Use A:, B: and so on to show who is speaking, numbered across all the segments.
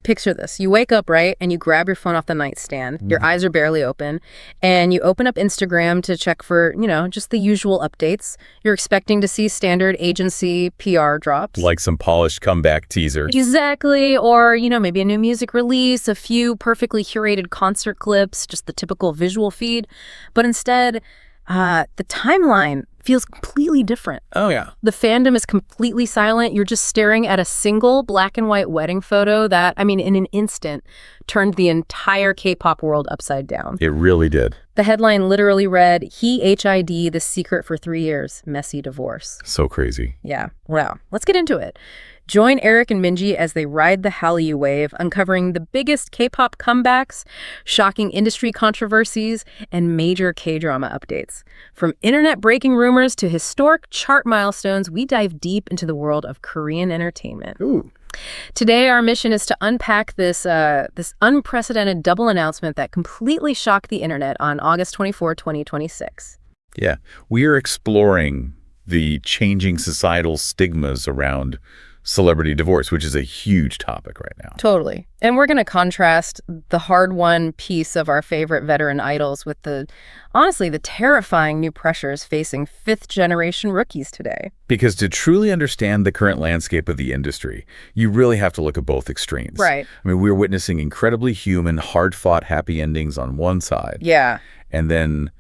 A: picture this. You wake up, right, and you grab your phone off the nightstand. Your eyes are barely open, and you open up Instagram to check for, just the usual updates. You're expecting to see standard agency PR drops.
B: Like some polished comeback teaser.
A: Exactly. Or, maybe a new music release, a few perfectly curated concert clips, just the typical visual feed. But instead, the timeline feels completely different.
B: Oh, yeah.
A: The fandom is completely silent. You're just staring at a single black and white wedding photo that, in an instant, turned the entire K-pop world upside down.
B: It really did.
A: The headline literally read, "He HID the secret for 3 years, messy divorce."
B: So crazy.
A: Yeah. Wow. Let's get into it. Join Eric and Minji as they ride the Hallyu wave, uncovering the biggest K-pop comebacks, shocking industry controversies, and major K-drama updates. From internet-breaking rumors to historic chart milestones, we dive deep into the world of Korean entertainment.
B: Ooh.
A: Today, our mission is to unpack this unprecedented double announcement that completely shocked the internet on August 24, 2026.
B: Yeah. We are exploring the changing societal stigmas around celebrity divorce, which is a huge topic right now.
A: Totally. And we're going to contrast the hard-won piece of our favorite veteran idols with honestly, the terrifying new pressures facing fifth-generation rookies today.
B: Because to truly understand the current landscape of the industry, you really have to look at both extremes.
A: Right.
B: We're witnessing incredibly human, hard-fought happy endings on one side.
A: Yeah.
B: And then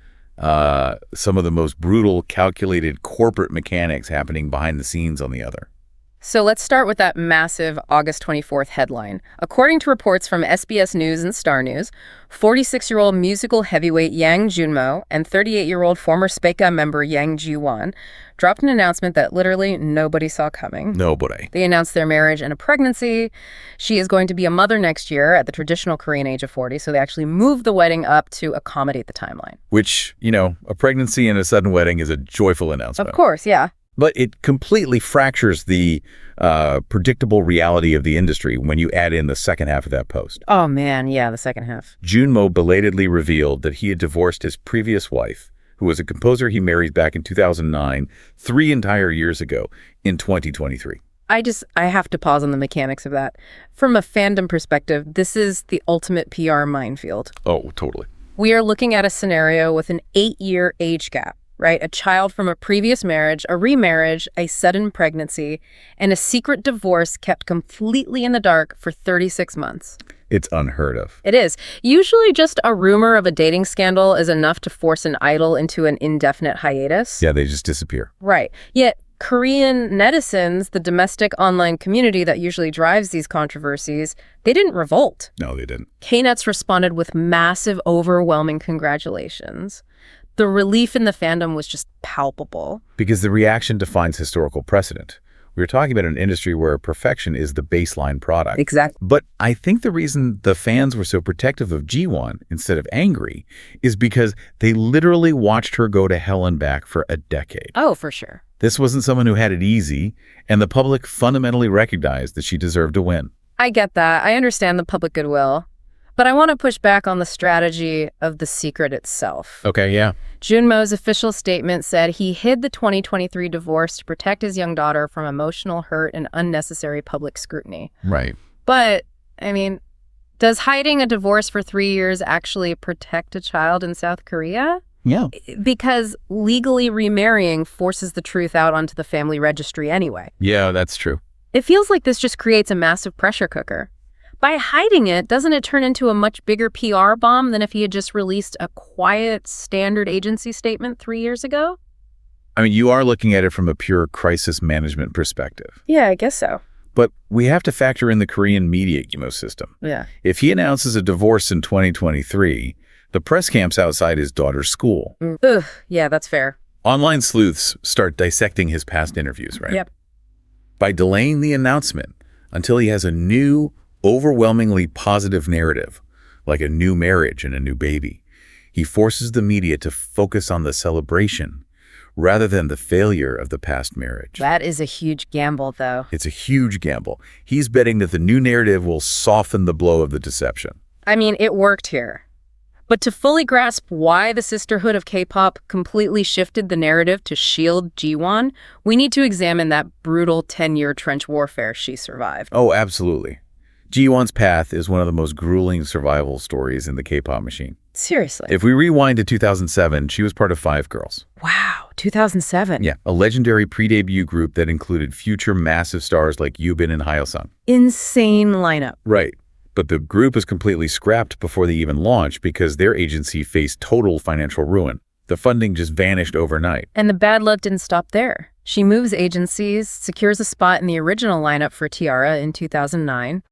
B: some of the most brutal, calculated corporate mechanics happening behind the scenes on the other.
A: So let's start with that massive August 24th headline. According to reports from SBS News and Star News, 46-year-old musical heavyweight Yang Joon-mo and 38-year-old former Spica member Yang Ji-won dropped an announcement that literally nobody saw coming.
B: Nobody.
A: They announced their marriage and a pregnancy. She is going to be a mother next year at the traditional Korean age of 40, so they actually moved the wedding up to accommodate the timeline.
B: Which, a pregnancy and a sudden wedding is a joyful announcement.
A: Of course, yeah.
B: But it completely fractures the predictable reality of the industry when you add in the second half of that post.
A: Oh, man, yeah, the second half.
B: Joon-mo belatedly revealed that he had divorced his previous wife, who was a composer he married back in 2009, 3 entire years ago, in 2023.
A: I have to pause on the mechanics of that. From a fandom perspective, this is the ultimate PR minefield.
B: Oh, totally.
A: We are looking at a scenario with an 8-year age gap. Right? A child from a previous marriage, a remarriage, a sudden pregnancy, and a secret divorce kept completely in the dark for 36 months.
B: It's unheard of.
A: It is. Usually just a rumor of a dating scandal is enough to force an idol into an indefinite hiatus.
B: Yeah, they just disappear.
A: Right. Yet Korean netizens, the domestic online community that usually drives these controversies, they didn't revolt.
B: No, they didn't.
A: K-netz responded with massive, overwhelming congratulations. The relief in the fandom was just palpable.
B: Because the reaction defines historical precedent. We were talking about an industry where perfection is the baseline product.
A: Exactly.
B: But I think the reason the fans were so protective of Ji-won instead of angry is because they literally watched her go to hell and back for a decade.
A: Oh, for sure.
B: This wasn't someone who had it easy, and the public fundamentally recognized that she deserved to win.
A: I get that. I understand the public goodwill. But I want to push back on the strategy of the secret itself.
B: Okay, yeah.
A: Joon-mo's official statement said he hid the 2023 divorce to protect his young daughter from emotional hurt and unnecessary public scrutiny.
B: Right.
A: But, does hiding a divorce for 3 years actually protect a child in South Korea?
B: Yeah.
A: Because legally remarrying forces the truth out onto the family registry anyway.
B: Yeah, that's true.
A: It feels like this just creates a massive pressure cooker. By hiding it, doesn't it turn into a much bigger PR bomb than if he had just released a quiet, standard agency statement 3 years ago?
B: You are looking at it from a pure crisis management perspective.
A: Yeah, I guess so.
B: But we have to factor in the Korean media ecosystem.
A: Yeah.
B: If he announces a divorce in 2023, the press camps outside his daughter's school.
A: Ugh, yeah, that's fair.
B: Online sleuths start dissecting his past interviews, right?
A: Yep.
B: By delaying the announcement until he has a new, overwhelmingly positive narrative, like a new marriage and a new baby, he forces the media to focus on the celebration rather than the failure of the past marriage.
A: That is a huge gamble, though.
B: It's a huge gamble. He's betting that the new narrative will soften the blow of the deception.
A: It worked here. But to fully grasp why the Sisterhood of K-pop completely shifted the narrative to shield Ji-won, we need to examine that brutal 10-year trench warfare she survived.
B: Oh, absolutely. Ji-won's path is one of the most grueling survival stories in the K-pop machine.
A: Seriously?
B: If we rewind to 2007, she was part of Five Girls.
A: Wow, 2007.
B: Yeah, a legendary pre-debut group that included future massive stars like Yubin and Hyo-sung.
A: Insane lineup.
B: Right. But the group was completely scrapped before they even launched because their agency faced total financial ruin. The funding just vanished overnight.
A: And the bad luck didn't stop there. She moves agencies, secures a spot in the original lineup for Tiara in 2009.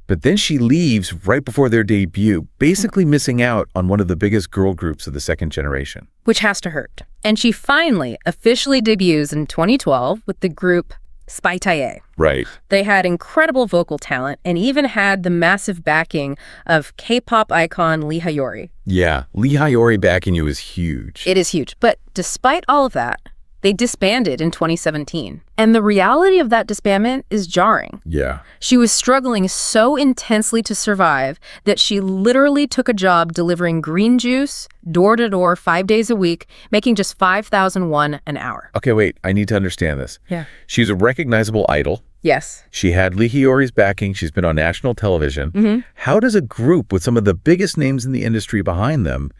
B: But then she leaves right before their debut, basically missing out on one of the biggest girl groups of the second generation.
A: Which has to hurt. And she finally officially debuts in 2012 with the group Spica.
B: Right.
A: They had incredible vocal talent and even had the massive backing of K-pop icon Lee Hyori.
B: Yeah, Lee Hyori backing you is huge.
A: It is huge. But despite all of that, they disbanded in 2017. And the reality of that disbandment is jarring.
B: Yeah.
A: She was struggling so intensely to survive that she literally took a job delivering green juice door-to-door 5 days a week, making just 5,001 an hour.
B: Okay, wait. I need to understand this.
A: Yeah.
B: She's a recognizable idol.
A: Yes.
B: She had Lee Hyori's backing. She's been on national television. How does a group with some of the biggest names in the industry behind them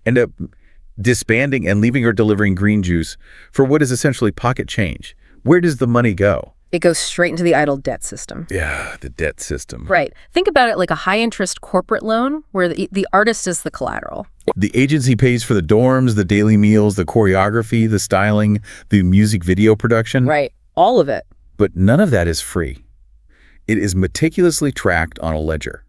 B: end up disbanding and leaving her delivering green juice for what is essentially pocket change? Where does the money go?
A: It goes straight into the idol debt system.
B: Yeah, the debt system.
A: Right. Think about it like a high-interest corporate loan where the artist is the collateral.
B: The agency pays for the dorms, the daily meals, the choreography, the styling, the music video production.
A: Right. All of it.
B: But none of that is free. It is meticulously tracked on a ledger.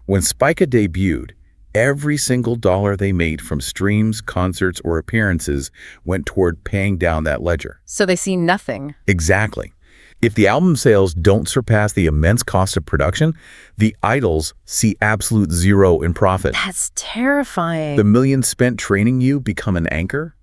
B: When Spica debuted, every single dollar they made from streams, concerts, or appearances went toward paying down that ledger.
A: So they see nothing.
B: Exactly. If the album sales don't surpass the immense cost of production, the idols see absolute zero in profit.
A: That's terrifying.
B: The millions spent training you become an anchor.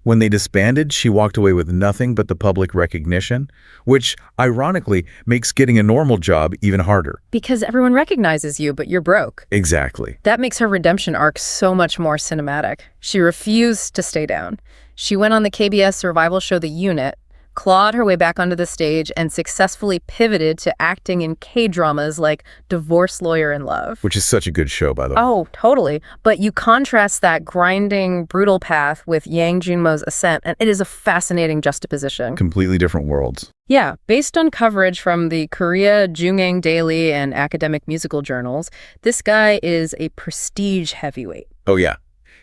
B: When they disbanded, she walked away with nothing but the public recognition, which, ironically, makes getting a normal job even harder.
A: Because everyone recognizes you, but you're broke.
B: Exactly.
A: That makes her redemption arc so much more cinematic. She refused to stay down. She went on the KBS survival show The UNI.T, clawed her way back onto the stage, and successfully pivoted to acting in K-dramas like Divorce Lawyer in Love.
B: Which is such a good show, by the way.
A: Oh, totally. But you contrast that grinding, brutal path with Yang Joon-mo's Ascent, and it is a fascinating juxtaposition.
B: Completely different worlds.
A: Yeah, based on coverage from the Korea Jungang Daily and academic musical journals, this guy is a prestige heavyweight.
B: Oh, yeah.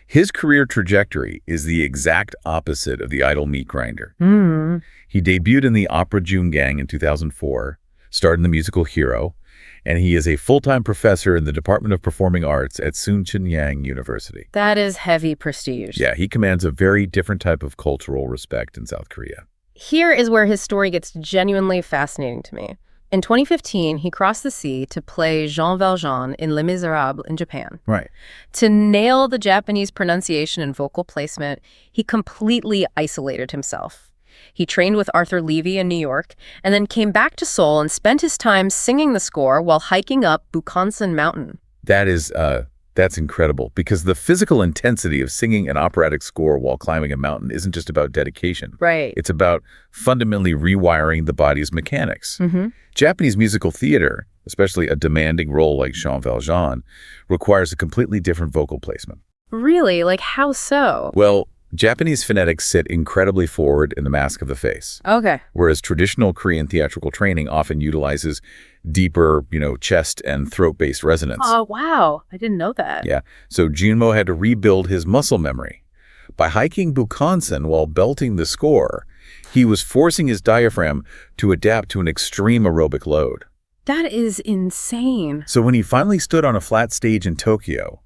B: His career trajectory is the exact opposite of the idol meat grinder. He debuted in the opera Jungang in 2004, starred in the musical Hero, and he is a full-time professor in the Department of Performing Arts at Soonchunhyang University.
A: That is heavy prestige.
B: Yeah, he commands a very different type of cultural respect in South Korea.
A: Here is where his story gets genuinely fascinating to me. In 2015, he crossed the sea to play Jean Valjean in Les Miserables in Japan.
B: Right.
A: To nail the Japanese pronunciation and vocal placement, he completely isolated himself. He trained with Arthur Levy in New York, and then came back to Seoul and spent his time singing the score while hiking up Bukhansan Mountain.
B: That's incredible, because the physical intensity of singing an operatic score while climbing a mountain isn't just about dedication.
A: Right.
B: It's about fundamentally rewiring the body's mechanics. Japanese musical theater, especially a demanding role like Jean Valjean, requires a completely different vocal placement.
A: Really? Like, how so?
B: Well, Japanese phonetics sit incredibly forward in the mask of the face.
A: Okay.
B: Whereas traditional Korean theatrical training often utilizes deeper, chest and throat-based resonance.
A: Oh, wow. I didn't know that.
B: Yeah. So Joon-mo had to rebuild his muscle memory. By hiking Bukhansan while belting the score, he was forcing his diaphragm to adapt to an extreme aerobic load.
A: That is insane.
B: So when he finally stood on a flat stage in Tokyo,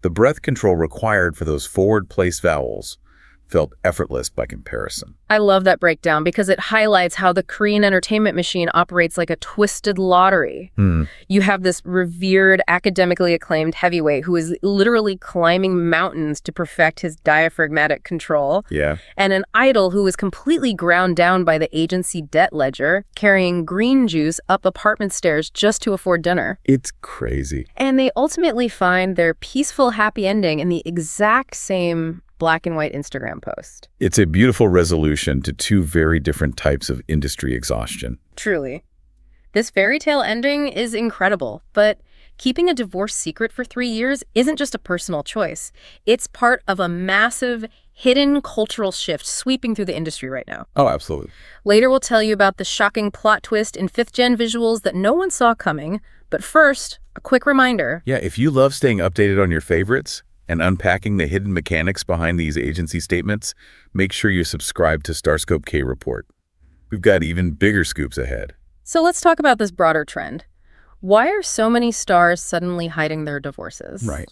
B: the breath control required for those forward-placed vowels felt effortless by comparison.
A: I love that breakdown because it highlights how the Korean entertainment machine operates like a twisted lottery. You have this revered, academically acclaimed heavyweight who is literally climbing mountains to perfect his diaphragmatic control.
B: Yeah.
A: And an idol who is completely ground down by the agency debt ledger, carrying green juice up apartment stairs just to afford dinner.
B: It's crazy.
A: And they ultimately find their peaceful, happy ending in the exact same black and white Instagram post.
B: It's a beautiful resolution to two very different types of industry exhaustion.
A: Truly. This fairy tale ending is incredible, but keeping a divorce secret for 3 years isn't just a personal choice. It's part of a massive, hidden cultural shift sweeping through the industry right now.
B: Oh, absolutely.
A: Later, we'll tell you about the shocking plot twist in 5th-gen visuals that no one saw coming. But first, a quick reminder.
B: Yeah, if you love staying updated on your favorites and unpacking the hidden mechanics behind these agency statements, make sure you subscribe to StarScope K Report. We've got even bigger scoops ahead.
A: So let's talk about this broader trend. Why are so many stars suddenly hiding their divorces?
B: Right.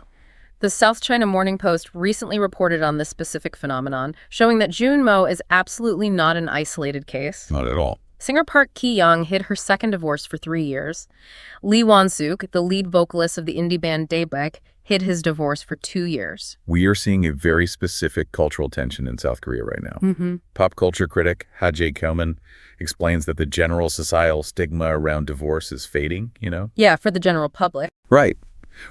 A: The South China Morning Post recently reported on this specific phenomenon, showing that Joon-mo is absolutely not an isolated case.
B: Not at all.
A: Singer Park Ki-young hid her second divorce for 3 years. Lee Won-suk, the lead vocalist of the indie band Daebak, hid his divorce for 2 years.
B: We are seeing a very specific cultural tension in South Korea right now. Pop culture critic Ha Jae-kyoman explains that the general societal stigma around divorce is fading,
A: Yeah, for the general public.
B: Right.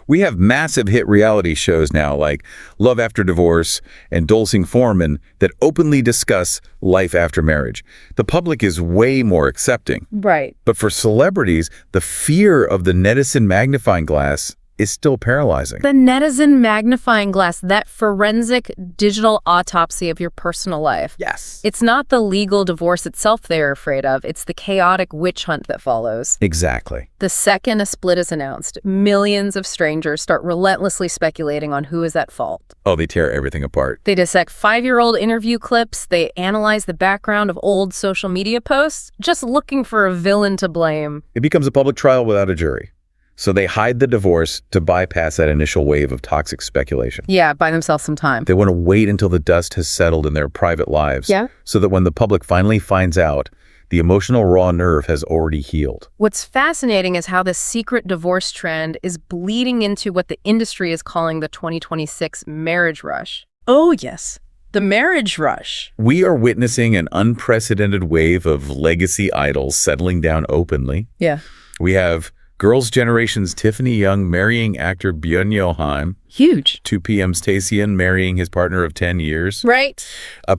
B: We have massive hit reality shows now like Love After Divorce and Dolsing Foreman that openly discuss life after marriage. The public is way more accepting.
A: Right.
B: But for celebrities, the fear of the netizen magnifying glass is still paralyzing.
A: The netizen magnifying glass, that forensic digital autopsy of your personal life.
B: Yes.
A: It's not the legal divorce itself they're afraid of. It's the chaotic witch hunt that follows.
B: Exactly.
A: The second a split is announced, millions of strangers start relentlessly speculating on who is at fault.
B: Oh, they tear everything apart.
A: They dissect 5-year-old interview clips. They analyze the background of old social media posts, just looking for a villain to blame.
B: It becomes a public trial without a jury. So they hide the divorce to bypass that initial wave of toxic speculation.
A: Yeah, buy themselves some time.
B: They want to wait until the dust has settled in their private lives. So that when the public finally finds out, the emotional raw nerve has already healed.
A: What's fascinating is how this secret divorce trend is bleeding into what the industry is calling the 2026 marriage rush. Oh, yes. The marriage rush.
B: We are witnessing an unprecedented wave of legacy idols settling down openly.
A: Yeah.
B: We have Girls' Generation's Tiffany Young marrying actor Byun Yo-han.
A: Huge.
B: 2PM's Taecyeon marrying his partner of 10 years.
A: Right.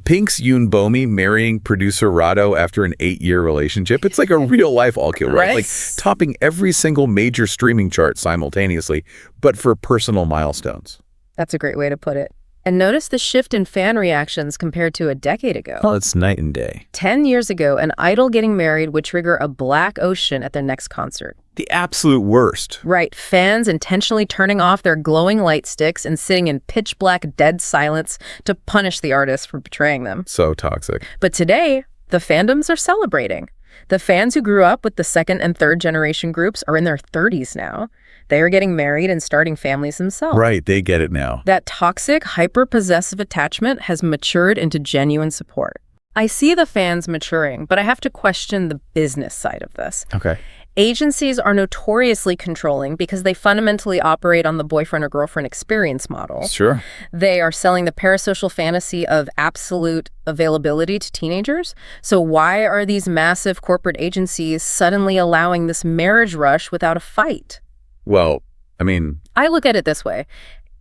B: Pink's Yoon Bomi marrying producer Rado after an 8-year relationship. It's like a real-life all-kill, right? Like topping every single major streaming chart simultaneously, but for personal milestones.
A: That's a great way to put it. And notice the shift in fan reactions compared to a decade ago.
B: Well, it's night and day.
A: 10 years ago, an idol getting married would trigger a black ocean at their next concert.
B: The absolute worst.
A: Right. Fans intentionally turning off their glowing light sticks and sitting in pitch black dead silence to punish the artist for betraying them.
B: So toxic.
A: But today, the fandoms are celebrating. The fans who grew up with the second and third generation groups are in their 30s now. They are getting married and starting families themselves.
B: Right, they get it now.
A: That toxic, hyper-possessive attachment has matured into genuine support. I see the fans maturing, but I have to question the business side of this.
B: Okay.
A: Agencies are notoriously controlling because they fundamentally operate on the boyfriend or girlfriend experience model.
B: Sure.
A: They are selling the parasocial fantasy of absolute availability to teenagers. So why are these massive corporate agencies suddenly allowing this marriage rush without a fight?
B: Well, I
A: look at it this way.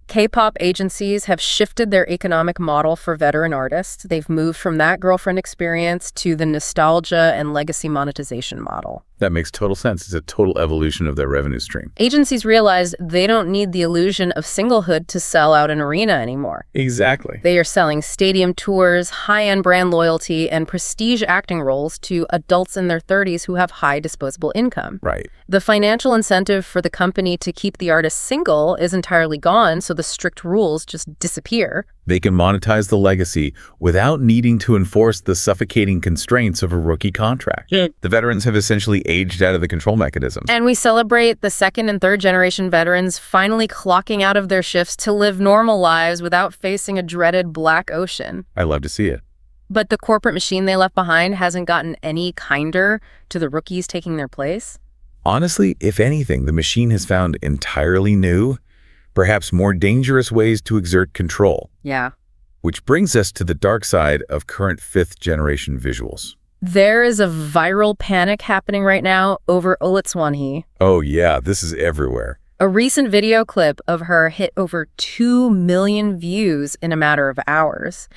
A: K-pop agencies have shifted their economic model for veteran artists. They've moved from that girlfriend experience to the nostalgia and legacy monetization model.
B: That makes total sense. It's a total evolution of their revenue stream.
A: Agencies realized they don't need the illusion of singlehood to sell out an arena anymore.
B: Exactly.
A: They are selling stadium tours, high-end brand loyalty, and prestige acting roles to adults in their 30s who have high disposable income.
B: Right.
A: The financial incentive for the company to keep the artist single is entirely gone, so the strict rules just disappear.
B: They can monetize the legacy without needing to enforce the suffocating constraints of a rookie contract. The veterans have essentially aged out of the control mechanisms.
A: And we celebrate the second and third generation veterans finally clocking out of their shifts to live normal lives without facing a dreaded black ocean.
B: I love to see it.
A: But the corporate machine they left behind hasn't gotten any kinder to the rookies taking their place.
B: Honestly, if anything, the machine has found entirely new, perhaps more dangerous ways to exert control.
A: Yeah.
B: Which brings us to the dark side of current 5th generation visuals.
A: There is a viral panic happening right now over UNI.T Swanhee.
B: Oh yeah, this is everywhere.
A: A recent video clip of her hit over 2 million views in a matter of hours.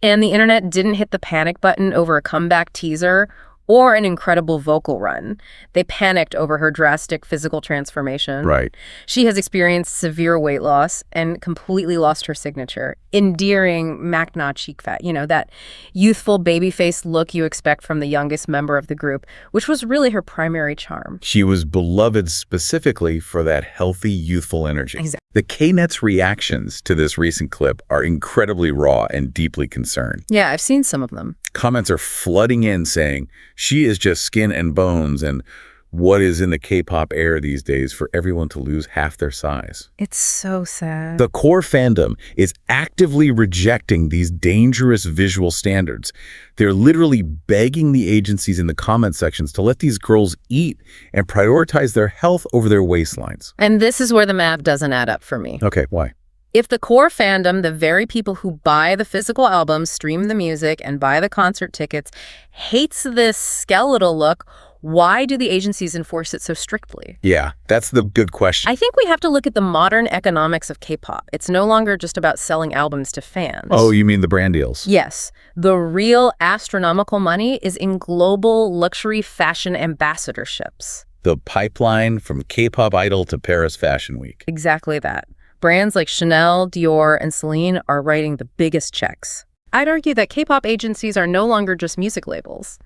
A: And the internet didn't hit the panic button over a comeback teaser or an incredible vocal run. They panicked over her drastic physical transformation.
B: Right.
A: She has experienced severe weight loss and completely lost her signature. Endearing Macna cheek fat, that youthful baby-faced look you expect from the youngest member of the group, which was really her primary charm.
B: She was beloved specifically for that healthy, youthful energy.
A: Exactly.
B: The K-netz reactions to this recent clip are incredibly raw and deeply concerned.
A: Yeah, I've seen some of them.
B: Comments are flooding in saying, she is just skin and bones, and what is in the K-pop air these days for everyone to lose half their size.
A: It's so sad.
B: The core fandom is actively rejecting these dangerous visual standards. They're literally begging the agencies in the comment sections to let these girls eat and prioritize their health over their waistlines.
A: And this is where the math doesn't add up for me.
B: Okay, why?
A: If the core fandom, the very people who buy the physical albums, stream the music, and buy the concert tickets, hates this skeletal look, why do the agencies enforce it so strictly?
B: Yeah, that's the good question.
A: I think we have to look at the modern economics of K-pop. It's no longer just about selling albums to fans.
B: Oh, you mean the brand deals?
A: Yes. The real astronomical money is in global luxury fashion ambassadorships.
B: The pipeline from K-pop Idol to Paris Fashion Week.
A: Exactly that. Brands like Chanel, Dior, and Celine are writing the biggest checks. I'd argue that K-pop agencies are no longer just music labels.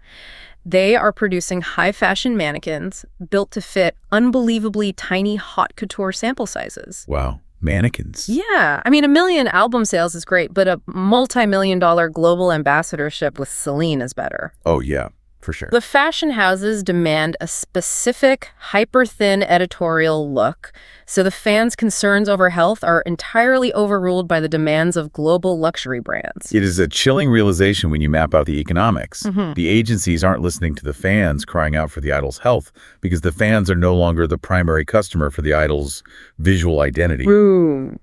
A: They are producing high-fashion mannequins built to fit unbelievably tiny haute couture sample sizes.
B: Wow. Mannequins.
A: Yeah. I mean, 1 million album sales is great, but a multi-million-dollar global ambassadorship with Celine is better.
B: Oh, yeah, for sure.
A: The fashion houses demand a specific, hyper-thin editorial look, so the fans' concerns over health are entirely overruled by the demands of global luxury brands.
B: It is a chilling realization when you map out the economics. The agencies aren't listening to the fans crying out for the idol's health because the fans are no longer the primary customer for the idol's visual identity.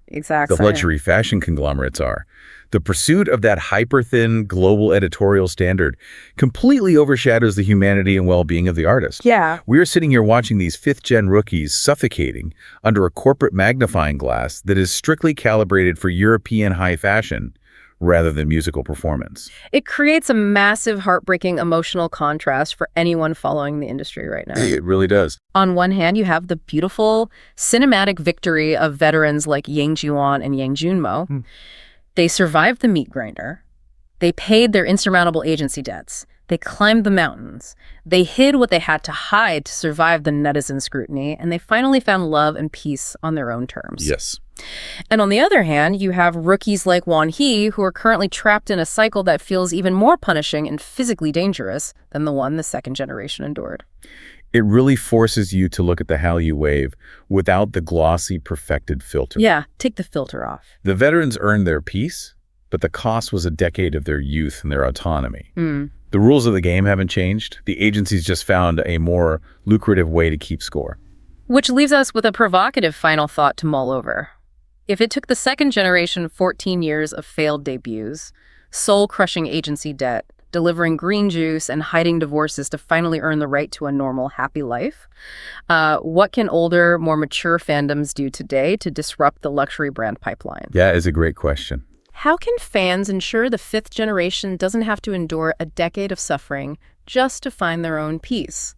A: Exactly.
B: The luxury fashion conglomerates are. The pursuit of that hyper-thin global editorial standard completely overshadows the humanity and well-being of the artist.
A: Yeah.
B: We're sitting here watching these fifth-gen rookies suffocating under a corporate magnifying glass that is strictly calibrated for European high fashion rather than musical performance.
A: It creates a massive, heartbreaking emotional contrast for anyone following the industry right now.
B: It really does.
A: On one hand, you have the beautiful cinematic victory of veterans like Yang Joon-mo and Yang Joon-mo. They survived the meat grinder. They paid their insurmountable agency debts. They climbed the mountains. They hid what they had to hide to survive the netizen scrutiny, and they finally found love and peace on their own terms.
B: Yes.
A: And on the other hand, you have rookies like Won-hee who are currently trapped in a cycle that feels even more punishing and physically dangerous than the one the second generation endured.
B: It really forces you to look at the Hallyu wave without the glossy, perfected filter.
A: Yeah, take the filter off.
B: The veterans earned their peace, but the cost was a decade of their youth and their autonomy. The rules of the game haven't changed. The agencies just found a more lucrative way to keep score.
A: Which leaves us with a provocative final thought to mull over. If it took the second generation 14 years of failed debuts, soul-crushing agency debt, delivering green juice, and hiding divorces to finally earn the right to a normal, happy life, what can older, more mature fandoms do today to disrupt the luxury brand pipeline?
B: Yeah, it's a great question.
A: How can fans ensure the fifth generation doesn't have to endure a decade of suffering just to find their own peace?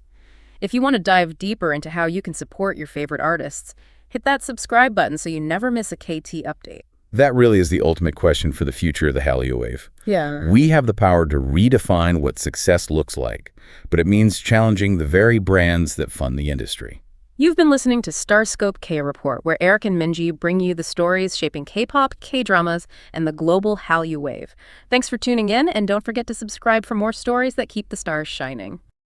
A: If you want to dive deeper into how you can support your favorite artists, hit that subscribe button so you never miss a KT update.
B: That really is the ultimate question for the future of the Hallyu wave.
A: Yeah.
B: We have the power to redefine what success looks like, but it means challenging the very brands that fund the industry.
A: You've been listening to StarScope K-Report, where Eric and Minji bring you the stories shaping K-pop, K-dramas, and the global Hallyu wave. Thanks for tuning in, and don't forget to subscribe for more stories that keep the stars shining.